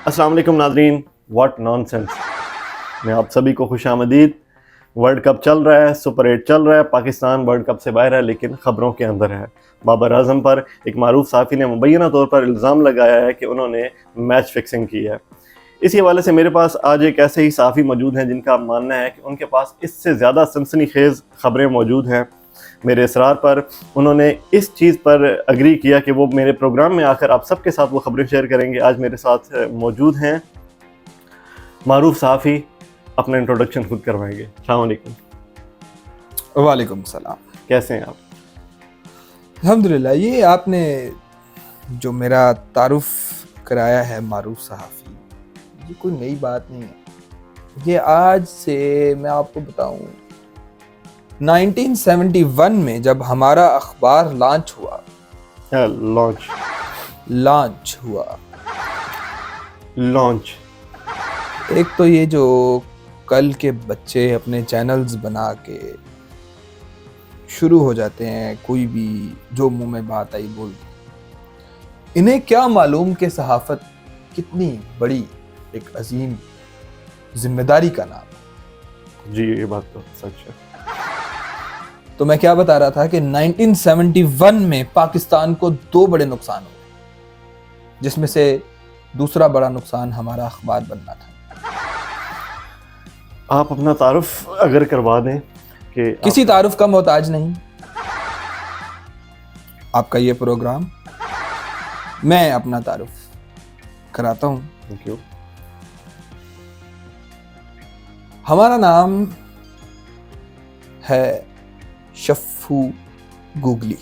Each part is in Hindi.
अस्सलाम वालेकुम नाज़रीन, व्हाट नॉनसेंस में आप सभी को खुशामदीद। वर्ल्ड कप चल रहा है, सुपर 8 चल रहा है, पाकिस्तान वर्ल्ड कप से बाहर है लेकिन ख़बरों के अंदर है। बाबर आजम पर एक मारूफ साफ़ी ने मुबैना तौर पर इल्ज़ाम लगाया है कि उन्होंने मैच फिक्सिंग की है। इसी हवाले से मेरे पास आज एक ऐसे ही साफ़ी मौजूद हैं जिनका मानना है कि उनके पास इससे ज़्यादा सनसनीखेज़ ख़बरें मौजूद हैं। मेरे इसरार पर उन्होंने इस चीज़ पर अग्री किया कि वो मेरे प्रोग्राम में आकर आप सबके साथ वो ख़बरें शेयर करेंगे। आज मेरे साथ मौजूद हैं मारूफ साफ़ी, अपना इंट्रोडक्शन खुद करवाएंगे। अस्सलाम वालेकुम। वालेकुम सलाम। कैसे हैं आप? अल्हम्दुलिल्लाह। ये आपने जो मेरा तारुफ कराया है मारूफ सहाफ़ी, ये कोई नई बात नहीं है। ये आज से मैं आपको बताऊं 1971 में जब हमारा अखबार लॉन्च हुआ। एक तो ये जो कल के बच्चे अपने चैनल्स बना के शुरू हो जाते हैं, कोई भी जो मुंह में बात आई बोल दो। इन्हें क्या मालूम कि सहाफत कितनी बड़ी एक अजीम जिम्मेदारी का नाम। जी, ये बात तो सच है। तो मैं क्या बता रहा था कि 1971 में पाकिस्तान को 2 बड़े नुकसान हुए, जिसमें से दूसरा बड़ा नुकसान हमारा अखबार बनना था। आप अपना तारुफ अगर करवा दें कि किसी तारुफ का मोहताज नहीं। आपका ये प्रोग्राम, मैं अपना तारुफ कराता हूं। Thank you. हमारा नाम है शफ़ू गूगली।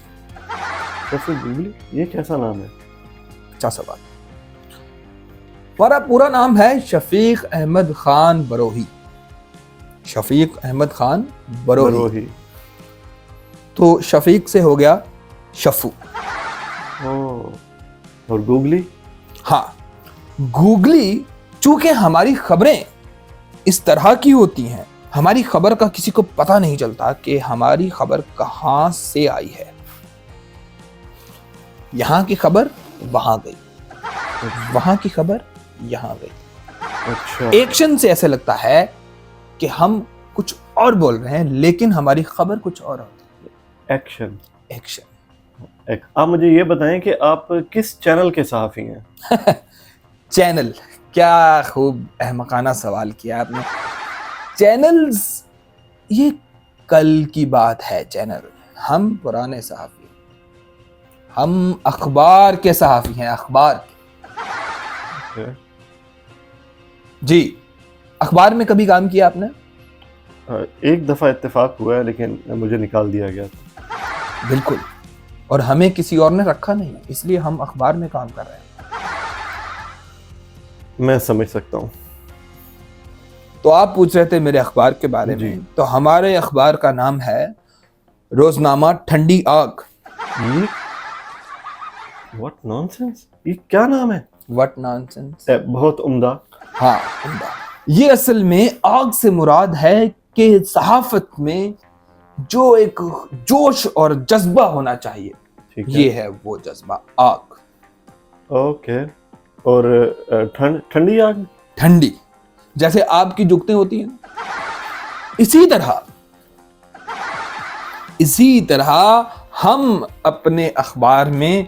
शफ़ू गूगली, ये कैसा नाम है? अच्छा सवाल। हमारा पूरा नाम है शफीक अहमद खान बरोही। शफीक अहमद खान बरोही। तो शफीक से हो गया शफू। और गूगली? हाँ, गूगली चूंकि हमारी खबरें इस तरह की होती हैं, हमारी खबर का किसी को पता नहीं चलता कि हमारी खबर कहां से आई है। यहां की खबर वहां गई, वहां की खबर यहां गई। अच्छा। एक्शन से ऐसे लगता है कि हम कुछ और बोल रहे हैं लेकिन हमारी खबर कुछ और होती है। एक्शन। आप मुझे ये बताएं कि आप किस चैनल के सहाफ़ी हैं? चैनल, क्या खूब अहमकाना सवाल किया आपने। चैनल्स ये कल की बात है। चैनल, हम पुराने सहाफ़ी, हम अखबार के सहाफ़ी हैं। अखबार के। जी, अखबार में कभी काम किया आपने? एक दफ़ा इत्तेफाक हुआ है लेकिन मुझे निकाल दिया गया था। बिल्कुल, और हमें किसी और ने रखा नहीं, इसलिए हम अखबार में काम कर रहे हैं। मैं समझ सकता हूँ। तो आप पूछ रहे थे मेरे अखबार के बारे में। तो हमारे अखबार का नाम है रोजनामा ठंडी आग। ये व्हाट नॉनसेंस, ये क्या नाम है? व्हाट नॉनसेंस, बहुत उम्दा। हाँ उम्दा। ये असल में आग से मुराद है कि सहाफत में जो एक जोश और जज्बा होना चाहिए, ये है वो जज्बा, आग। ओके। और ठंडी आग? ठंडी, जैसे आपकी जुगतें होती हैं, इसी तरह हम अपने अखबार में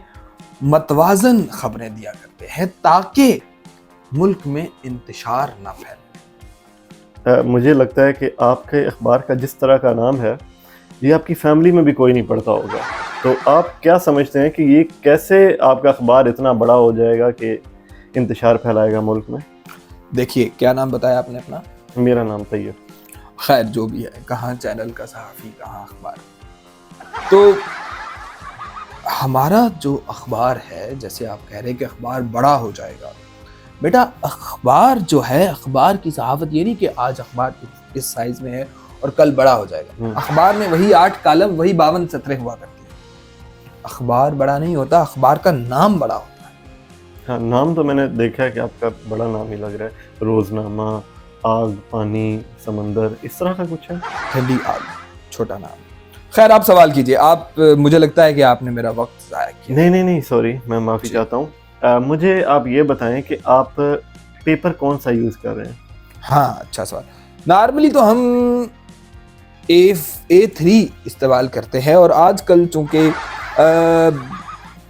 मतवाजन खबरें दिया करते हैं ताकि मुल्क में इंतशार ना फैले। मुझे लगता है कि आपके अखबार का जिस तरह का नाम है, ये आपकी फैमिली में भी कोई नहीं पढ़ता होगा। तो आप क्या समझते हैं कि ये कैसे आपका अखबार इतना बड़ा हो जाएगा कि इंतशार फैलाएगा मुल्क में? देखिए, क्या नाम बताया आपने अपना? मेरा नाम तैयब। खैर, जो भी है, कहाँ चैनल का सहाफ़ी, कहाँ अखबार। तो हमारा जो अखबार है, जैसे आप कह रहे हैं कि अखबार बड़ा हो जाएगा, बेटा अखबार जो है, अखबार की सहाफत ये नहीं कि आज अखबार इस साइज में है और कल बड़ा हो जाएगा। अखबार में वही 8 कालम, वही 52 सतरें हुआ करती है। अखबार बड़ा नहीं होता, अखबार का नाम बड़ा होता है। हाँ, नाम तो मैंने देखा है कि आपका बड़ा नाम ही लग रहा है। रोजनामा, आग, पानी, समंदर, इस तरह का कुछ है। ठंडी आग छोटा नाम। खैर आप सवाल कीजिए। आप मुझे लगता है कि आपने मेरा वक्त ज़ाया किया। नहीं सॉरी, मैं माफ़ी चाहता हूँ। मुझे आप ये बताएं कि आप पेपर कौन सा यूज़ कर रहे हैं? हाँ, अच्छा सवाल। नॉर्मली तो हम A3 इस्तेमाल करते हैं, और आजकल चूंकि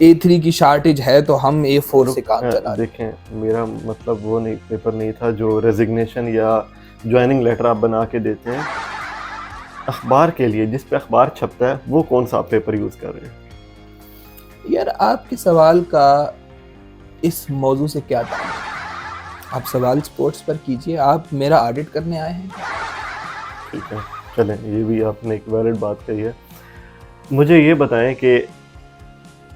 A3 की शार्टेज है तो हम A4 से काम चला रहे हैं। देखें, मेरा मतलब वो नहीं, पेपर नहीं था जो रेजिग्नेशन या ज्वाइनिंग लेटर आप बना के देते हैं अखबार के लिए, जिस पे अखबार छपता है, वो कौन सा आप पेपर यूज़ कर रहे हैं? यार आपके सवाल का इस मौजू से क्या ताल्लुक? आप सवाल स्पोर्ट्स पर कीजिए। आप मेरा ऑडिट करने आए हैं? ठीक है, चलें, ये भी आपने एक वैलिड बात कही है। मुझे ये बताएं कि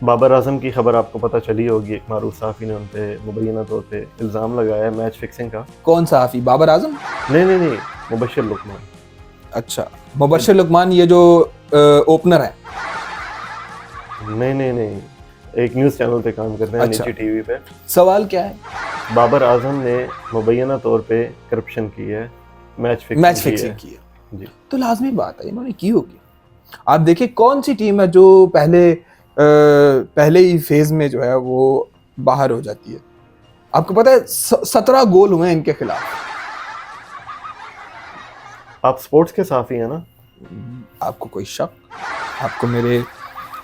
बाबर आजम की खबर आपको पता चली होगी, एक मारूफ सहाफ़ी ने उन पर मुबैना तौर पे इल्ज़ाम लगाया है मैच फिक्सिंग का। कौन सहाफ़ी? बाबर आजम? नहीं, मुबशिर लुकमान। अच्छा, मुबशिर लुकमान, ये जो ओपनर है? नहीं, एक न्यूज़ चैनल पे काम करते हैं, अच्छा। नीचे टीवी पे। सवाल क्या है? बाबर आजम ने मुबैना तौर पे करप्शन की है, मैच फिक्सिंग की है। जी। तो लाजमी बात है इन्होंने की होगी। आप देखिए कौन सी टीम है जो पहले ही फेज में जो है वो बाहर हो जाती है। आपको पता है 17 गोल हुए इनके खिलाफ। आप स्पोर्ट्स के साफी हैं ना? आपको कोई शक? आपको मेरे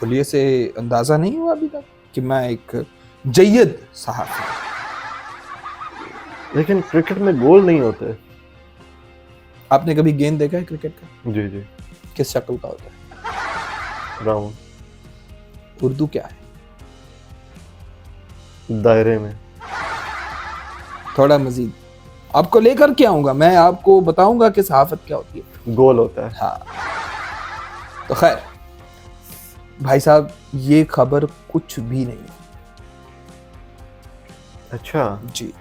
हुलिये से अंदाजा नहीं हुआ अभी तक कि मैं एक जय्यद सहाफ़ी? लेकिन क्रिकेट में गोल नहीं होते। आपने कभी गेंद देखा है क्रिकेट का? जी। किस शक्ल का होता है? राउंड। उर्दू क्या है? दायरे में। थोड़ा मजीद आपको लेकर के आऊंगा, मैं आपको बताऊंगा कि सहाफत क्या होती है। गोल होता है। हाँ, तो खैर भाई साहब, ये खबर कुछ भी नहीं है। अच्छा जी।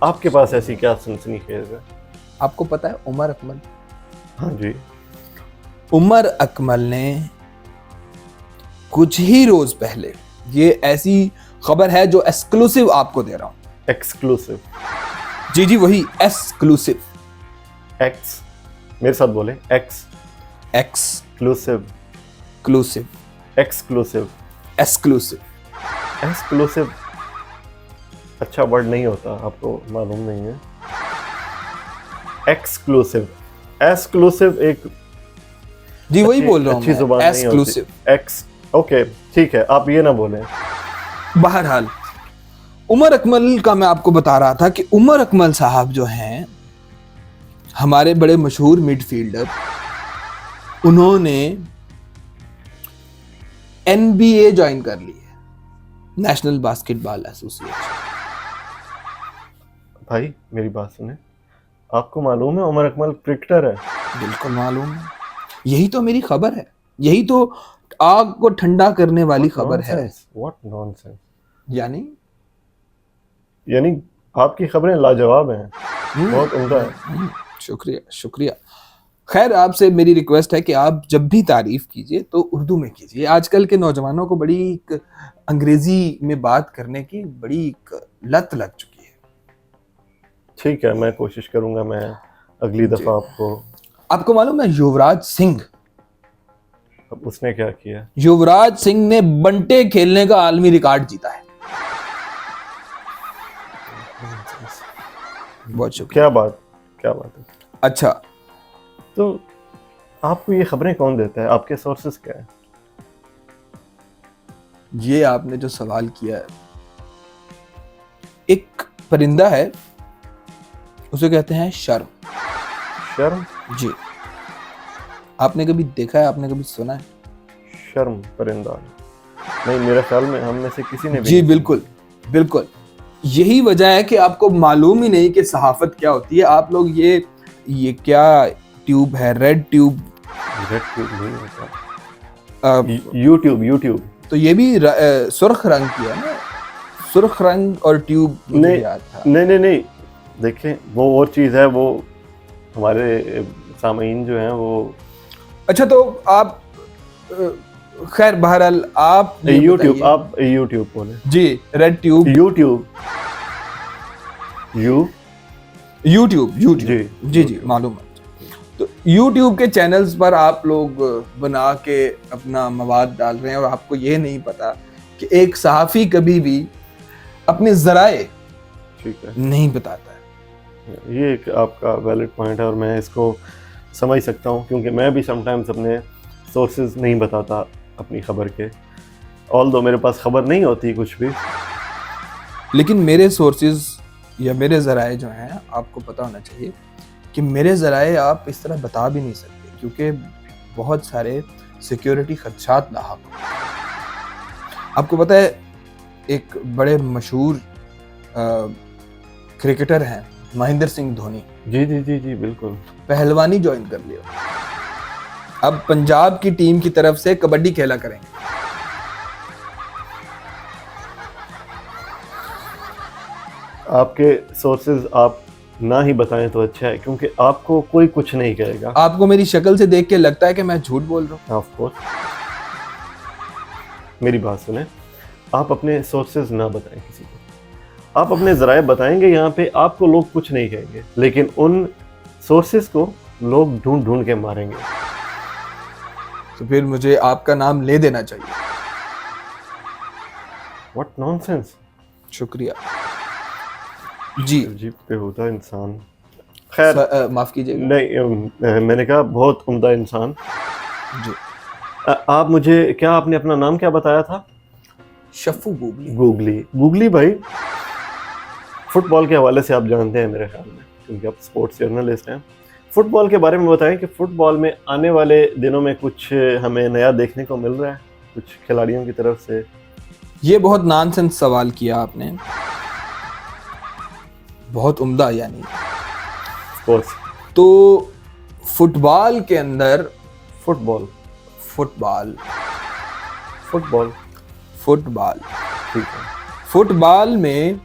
आपके पास ऐसी क्या सनसनीखेज है? आपको पता है उमर अकमल? हाँ जी। उमर अकमल ने कुछ ही रोज पहले, ये ऐसी खबर है जो एक्सक्लूसिव आपको दे रहा हूं। एक्सक्लूसिव? जी वही एक्सक्लूसिव। एक्स, मेरे साथ बोले, एक्सक्लूसिव। एक्सक्लूसिव। अच्छा वर्ड नहीं होता, आपको मालूम नहीं है? एक्सक्लूसिव एक जी वही बोल रहा हूँ अच्छी जुबान नहीं होती। एक्स, ओके ठीक है, आप ये ना बोलें। बहरहाल उमर अकमल का मैं आपको बता रहा था कि उमर अकमल साहब जो हैं हमारे बड़े मशहूर मिडफील्डर, उन्होंने NBA ज्वाइन कर ली है, नेशनल बास्केटबॉल एसोसिएशन। भाई मेरी बात सुने, आपको मालूम है उमर अकमल क्रिकेटर है? बिल्कुल मालूम है, यही तो मेरी खबर है, यही तो आग को ठंडा करने वाली खबर है। What nonsense. यानी आपकी खबरें लाजवाब हैं, बहुत उम्दा है। शुक्रिया। खैर आपसे मेरी रिक्वेस्ट है कि आप जब भी तारीफ कीजिए तो उर्दू में कीजिए। आजकल के नौजवानों को बड़ी अंग्रेजी में बात करने की बड़ी लत लग चुकी है। ठीक है, मैं कोशिश करूंगा, मैं अगली दफा आपको मालूम है युवराज सिंह? अब उसने क्या किया? युवराज सिंह ने बंटे खेलने का आलमी रिकॉर्ड जीता है। बहुत शुक्रिया। क्या बात है। अच्छा, तो आपको ये खबरें कौन देता है? आपके सोर्सेस क्या है? ये आपने जो सवाल किया है, एक परिंदा है, उसे कहते हैं शर्म। जी। आपने कभी देखा है, आपने कभी सुना है? शर्म परिंदा? नहीं, मेरे ख्याल में हम में से किसी ने भी। जी बिल्कुल। यही वजह है कि आपको मालूम ही नहीं कि सहाफत क्या होती है। आप लोग ये क्या ट्यूब है, रेड ट्यूब नहीं होता, यूट्यूब। तो ये भी सुर्ख रंग की है ना, सुर्ख रंग और ट्यूब। नहीं, देखें वो और चीज़ है, वो हमारे सामीन जो हैं वो। अच्छा, तो आप खैर बहरहाल आप यूट्यूब बोले। जी, रेड ट्यूब, यूट्यूब जी मालूम है। तो YouTube के चैनल्स पर आप लोग बना के अपना मवाद डाल रहे हैं और आपको ये नहीं पता कि एक सहाफ़ी कभी भी अपने ज़राए ठीक है, नहीं बताता है। ये एक आपका वैलिड पॉइंट है और मैं इसको समझ सकता हूँ, क्योंकि मैं भी समटाइम्स अपने सोर्सेज नहीं बताता अपनी ख़बर के, ऑल्दो मेरे पास ख़बर नहीं होती कुछ भी। लेकिन मेरे सोर्सेज या मेरे ज़राए जो हैं, आपको पता होना चाहिए कि मेरे ज़राए आप इस तरह बता भी नहीं सकते, क्योंकि बहुत सारे सिक्योरिटी खदशात लाहक हैं। आपको पता है एक बड़े मशहूर क्रिकेटर हैं महेंद्र सिंह धोनी, जी जी जी जी बिल्कुल। पहलवानी ज्वाइन कर लिया, अब पंजाब की टीम की तरफ से कबड्डी खेला करेंगे। आपके सोर्सेज आप ना ही बताएं तो अच्छा है, क्योंकि आपको कोई कुछ नहीं कहेगा। आपको मेरी शक्ल से देख के लगता है कि मैं झूठ बोल रहा हूँ? ऑफ कोर्स, मेरी बात सुने, आप अपने सोर्सेज ना बताएं किसी को, आप अपने ज़राए बताएंगे, यहाँ पे आपको लोग कुछ नहीं कहेंगे, लेकिन उन सोर्सेज को लोग ढूंढ ढूंढ के मारेंगे। तो फिर मुझे आपका नाम ले देना चाहिए। What nonsense. शुक्रिया जी। अजीब पे होता है इंसान। खैर माफ कीजिएगा। नहीं, मैंने कहा बहुत उम्दा इंसान जी। आप मुझे क्या, आपने अपना नाम क्या बताया था? शफू गूगली। गूगली। गूगली भाई, फुटबॉल के हवाले से आप जानते हैं मेरे ख्याल में, क्योंकि आप स्पोर्ट्स जर्नलिस्ट हैं। फुटबॉल के बारे में बताएं कि फुटबॉल में आने वाले दिनों में कुछ हमें नया देखने को मिल रहा है कुछ खिलाड़ियों की तरफ से? ये बहुत नॉनसेंस सवाल किया आपने, बहुत उम्दा यानी। कोर्स तो फुटबॉल के अंदर फुटबॉल फुटबॉल फुटबॉल फुटबॉल ठीक है। फुटबॉल में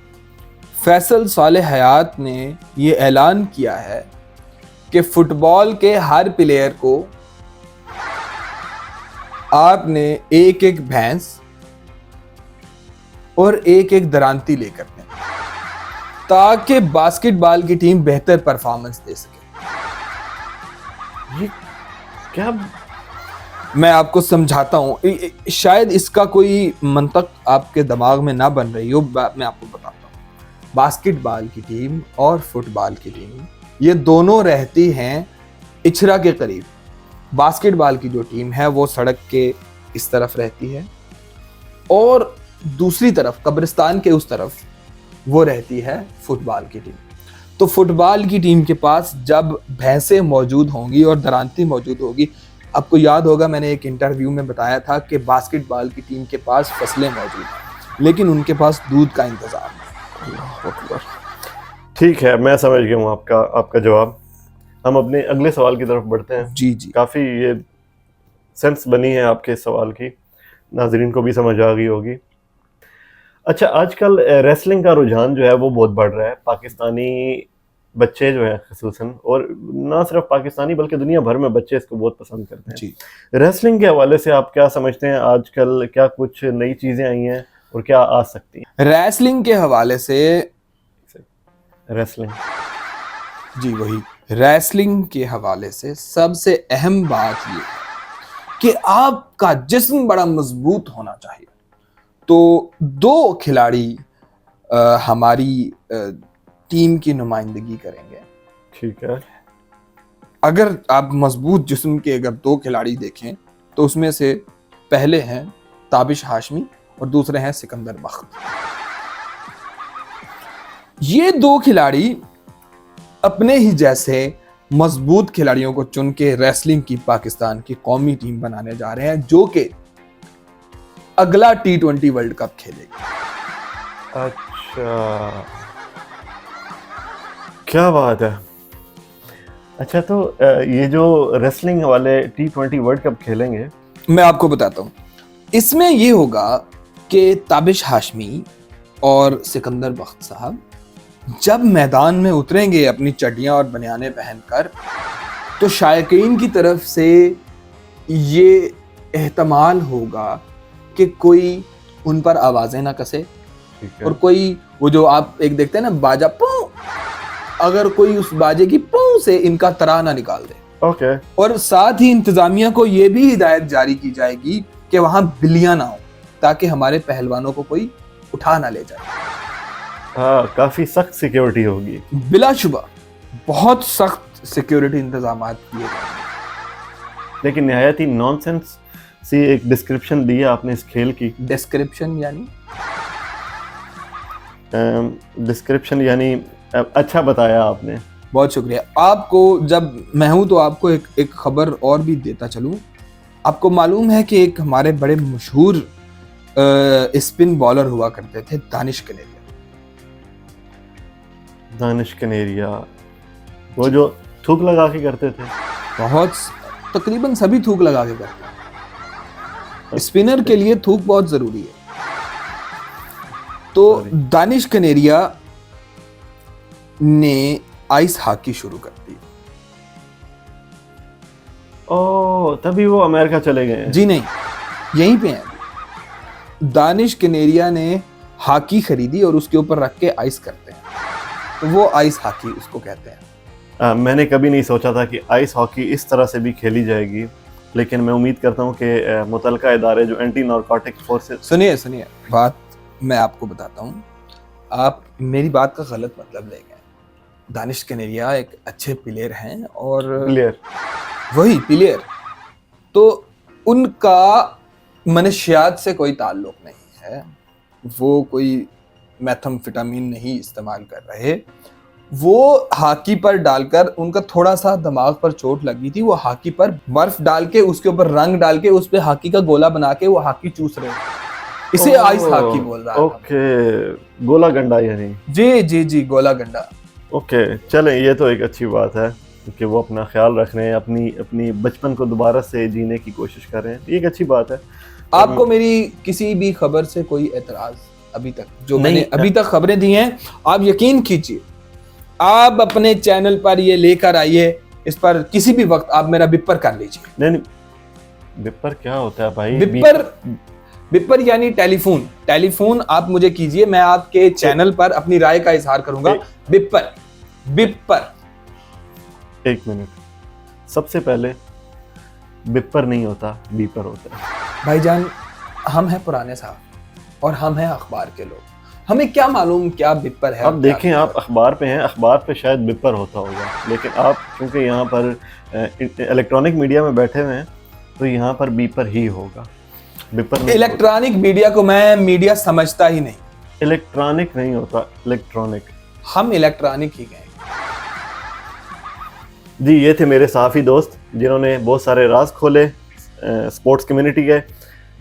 फैसल सालेह हयात ने ये ऐलान किया है कि फुटबॉल के हर प्लेयर को आपने एक एक भैंस और एक एक दरांती लेकर दें, ताकि बास्केटबॉल की टीम बेहतर परफॉर्मेंस दे सके। ये क्या? मैं आपको समझाता हूँ, शायद इसका कोई मंतक आपके दिमाग में ना बन रही हो, मैं आपको बताता हूँ। बास्केटबॉल की टीम और फुटबॉल की टीम ये दोनों रहती हैं इचरा के करीब। बास्केटबॉल की जो टीम है वो सड़क के इस तरफ रहती है और दूसरी तरफ कब्रिस्तान के उस तरफ वो रहती है फुटबॉल की टीम। तो फुटबॉल की टीम के पास जब भैंसें मौजूद होंगी और दरांती मौजूद होगी, आपको याद होगा मैंने एक इंटरव्यू में बताया था कि बास्केटबॉल की टीम के पास फसलें मौजूद हैं, लेकिन उनके पास दूध का इंतजाम है। ठीक है, मैं समझ गया हूँ आपका जवाब। हम अपने अगले सवाल की तरफ बढ़ते हैं। जी जी। काफ़ी ये सेंस बनी है आपके सवाल की, नाजरीन को भी समझ आ गई होगी। अच्छा, आजकल रेसलिंग का रुझान जो है वो बहुत बढ़ रहा है। पाकिस्तानी बच्चे जो हैं ख़ुसूसन, और ना सिर्फ पाकिस्तानी बल्कि दुनिया भर में बच्चे इसको बहुत पसंद करते हैं। जी। रेसलिंग के हवाले से आप क्या समझते हैं? आजकल क्या कुछ नई चीज़ें आई हैं और क्या आ सकती हैं? रेसलिंग के हवाले से रेसलिंग जी वही रेसलिंग के हवाले से सबसे अहम बात ये है कि आपका जिस्म बड़ा मजबूत होना चाहिए। तो दो खिलाड़ी हमारी टीम की नुमाइंदगी करेंगे। ठीक है। अगर आप मजबूत जिस्म के अगर दो खिलाड़ी देखें तो उसमें से पहले हैं ताबिश हाशमी और दूसरे हैं सिकंदर बख्त। ये दो खिलाड़ी अपने ही जैसे मजबूत खिलाड़ियों को चुन के रेसलिंग की पाकिस्तान की कौमी टीम बनाने जा रहे हैं, जो कि अगला T20 वर्ल्ड कप खेलेगी। अच्छा, क्या बात है। अच्छा, तो ये जो रेसलिंग वाले T20 वर्ल्ड कप खेलेंगे, मैं आपको बताता हूँ, इसमें ये होगा कि ताबिश हाशमी और सिकंदर बख्त साहब जब मैदान में उतरेंगे अपनी चड्डियां और बनियानें पहनकर, तो शायकीन की तरफ से ये एहतमाल होगा कि कोई उन पर आवाजें ना कसे, ठीक है, और कोई वो जो आप एक देखते हैं ना बाजा पू, अगर कोई उस बाजे की पू से इनका तराह ना निकाल दे। ओके और साथ ही इंतजामिया को ये भी हिदायत जारी की जाएगी कि वहां बिल्लियां ना हो, ताकि हमारे पहलवानों को कोई उठा ना ले जाए। हाँ, काफ़ी सख्त सिक्योरिटी होगी। बिलाशुबा बहुत सख्त सिक्योरिटी इंतजाम किए गए। लेकिन नहायत ही नॉनसेंस सी एक डिस्क्रिप्शन दी है आपने इस खेल की। डिस्क्रिप्शन यानी डिस्क्रिप्शन यानी अच्छा बताया आपने। बहुत शुक्रिया आपको। जब मैं हूं तो आपको एक खबर और भी देता चलूं। आपको मालूम है कि एक हमारे बड़े मशहूर स्पिन बॉलर हुआ करते थे, दानिश कनेरिया। दानिश कनेरिया, वो जो थूक लगा के करते थे। बहुत तकरीबन सभी थूक लगा के करते हैं। स्पिनर के लिए थूक बहुत जरूरी है। तो दानिश कनेरिया ने आइस हॉकी शुरू कर दी। ओह, तभी वो अमेरिका चले गए हैं। जी नहीं, यहीं पे हैं। दानिश कनेरिया ने हॉकी खरीदी और उसके ऊपर रख के आइस करते हैं, तो वो आइस हॉकी उसको कहते हैं। मैंने कभी नहीं सोचा था कि आइस हॉकी इस तरह से भी खेली जाएगी, लेकिन मैं उम्मीद करता हूँ कि मुतलका इदारे जो एंटी नारकोटिक फोर्सेस। सुनिए बात मैं आपको बताता हूँ, आप मेरी बात का गलत मतलब ले गए। दानिश कनेरिया एक अच्छे प्लेयर हैं और प्लेयर, वही प्लेयर, तो उनका मनशियात से कोई ताल्लुक नहीं है। वो कोई मेथाम्फेटामिन नहीं इस्तेमाल कर रहे। वो हॉकी पर डालकर, उनका थोड़ा सा दिमाग पर चोट लगी थी, वो हॉकी पर बर्फ डाल के, उसके ऊपर रंग डाल के, उस पे हॉकी का गोला बना के वो हॉकी चूस रहे। इसे आइस हॉकी बोल रहा है। ओके, गोला गंडा यानी। जी गोला गंडा। ओके, चलें, ये तो एक अच्छी बात है कि वो अपना ख्याल रख रहे हैं, अपनी बचपन को दोबारा से जीने की कोशिश कर रहे हैं। ये एक अच्छी बात है। आपको मेरी किसी भी खबर से कोई एतराज अभी तक, जो मैंने अभी तक खबरें दी हैं, आप यकीन कीजिए, आप अपने चैनल पर ये लेकर आइए, इस पर किसी भी वक्त आप मेरा बिप्पर कर लीजिए। नहीं, बिप्पर क्या होता है भाई? बिप्पर यानी टेलीफोन आप मुझे कीजिए, मैं आपके चैनल पर अपनी राय का इजहार करूंगा। बिप्पर। एक मिनट, सबसे पहले बिप्पर नहीं होता, बीपर होता है। भाईजान, हम हैं पुराने साहब और हम हैं अखबार के लोग, हमें क्या मालूम क्या बिप्पर है। अब देखें, आप अखबार पे हैं, अखबार पे शायद बिप्पर होता होगा, लेकिन आप चूंकि यहाँ पर इलेक्ट्रॉनिक मीडिया में बैठे हुए हैं, तो यहाँ पर बीपर ही होगा, बिप्पर नहीं। इलेक्ट्रॉनिक मीडिया को मैं मीडिया समझता ही नहीं। इलेक्ट्रॉनिक नहीं होता, इलेक्ट्रॉनिक। हम इलेक्ट्रॉनिक ही गए। जी, ये थे मेरे साफी दोस्त जिन्होंने बहुत सारे राज खोले स्पोर्ट्स कम्युनिटी के,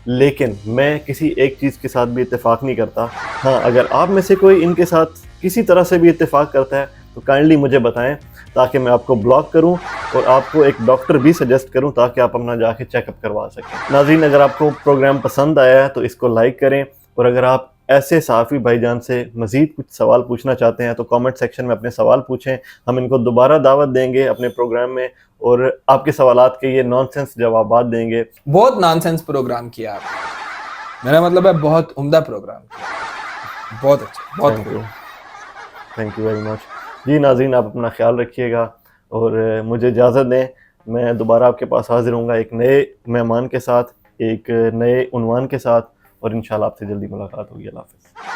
लेकिन मैं किसी एक चीज़ के साथ भी इत्तेफाक नहीं करता। हाँ, अगर आप में से कोई इनके साथ किसी तरह से भी इत्तेफाक करता है तो काइंडली मुझे बताएं, ताकि मैं आपको ब्लॉक करूं और आपको एक डॉक्टर भी सजेस्ट करूं, ताकि आप अपना जाके चेकअप करवा सकें। नाज़रीन, अगर आपको प्रोग्राम पसंद आया है तो इसको लाइक करें, और अगर आप ऐसे सहाफ़ी भाईजान से मज़ीद कुछ सवाल पूछना चाहते हैं तो कमेंट सेक्शन में अपने सवाल पूछें, हम इनको दोबारा दावत देंगे अपने प्रोग्राम में, और आपके सवालात के ये नॉनसेंस जवाबात देंगे। बहुत नॉनसेंस प्रोग्राम किया आपने, मेरा मतलब है बहुत उम्दा प्रोग्राम किया, बहुत अच्छा, बहुत थैंक यू वेरी मच। जी नाज़रीन, आप अपना ख्याल रखिएगा और मुझे इजाज़त दें। मैं दोबारा आपके पास हाजिर होऊंगा एक नए मेहमान के साथ, एक नए उन्वान के साथ, और इंशाल्लाह आपसे जल्दी मुलाकात होगी। अल्लाह हाफ़िज़।